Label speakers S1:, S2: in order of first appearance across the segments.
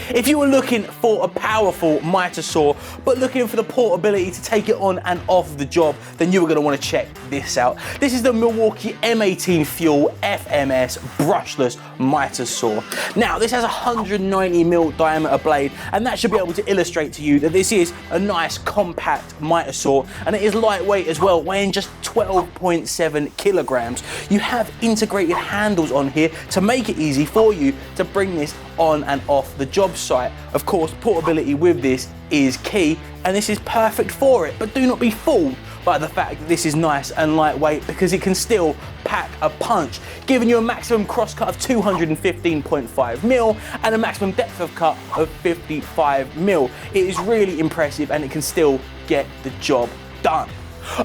S1: If you were looking for a powerful mitre saw, but looking for the portability to take it on and off the job, then you are going to want to check this out. This is the Milwaukee M18 Fuel FMS brushless mitre saw. Now, this has a 190mm diameter blade, and that should be able to illustrate to you that this is a nice compact mitre saw, and it is lightweight as well, weighing just 12.7 kilograms. You have integrated handles on here to make it easy for you to bring this on and off the job site. Of course, portability with this is key, and this is perfect for it, but do not be fooled by the fact that this is nice and lightweight, because it can still pack a punch, giving you a maximum cross cut of 215.5mm and a maximum depth of cut of 55mm. It is really impressive, and it can still get the job done.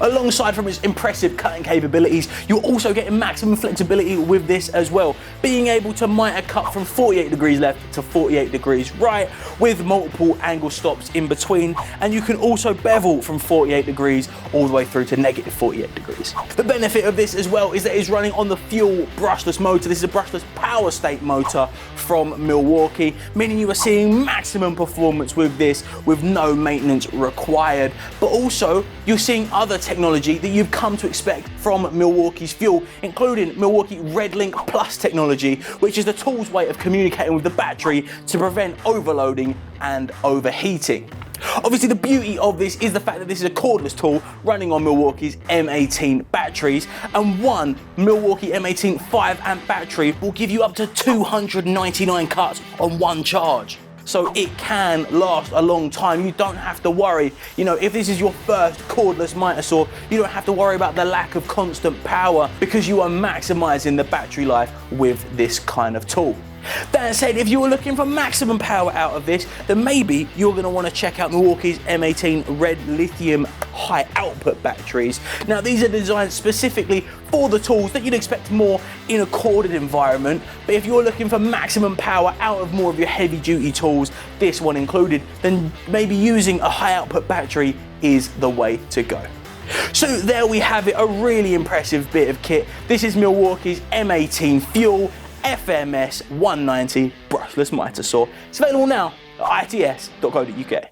S1: Alongside from its impressive cutting capabilities, you're also getting maximum flexibility with this as well, being able to mitre cut from 48 degrees left to 48 degrees right with multiple angle stops in between, and you can also bevel from 48 degrees all the way through to negative 48 degrees. The benefit of this as well is that it's running on the fuel brushless motor. This is a brushless Powerstate motor from Milwaukee, meaning you are seeing maximum performance with this with no maintenance required, but also you're seeing other technology that you've come to expect from Milwaukee's fuel, including Milwaukee RedLink Plus technology, which is the tool's way of communicating with the battery to prevent overloading and overheating. Obviously, the beauty of this is the fact that this is a cordless tool running on Milwaukee's M18 batteries, and one Milwaukee M18 5-amp battery will give you up to 299 cuts on one charge. So it can last a long time. You don't have to worry, if this is your first cordless mitre saw, you don't have to worry about the lack of constant power, because you are maximising the battery life with this kind of tool. That said, if you were looking for maximum power out of this, then maybe you're going to want to check out Milwaukee's M18 Red Lithium high output batteries. Now, these are designed specifically for the tools that you'd expect more in a corded environment, but if you're looking for maximum power out of more of your heavy duty tools, this one included, then maybe using a high output battery is the way to go. So there we have it, a really impressive bit of kit. This is Milwaukee's M18 Fuel FMS190 brushless mitre saw. It's available now at its.co.uk.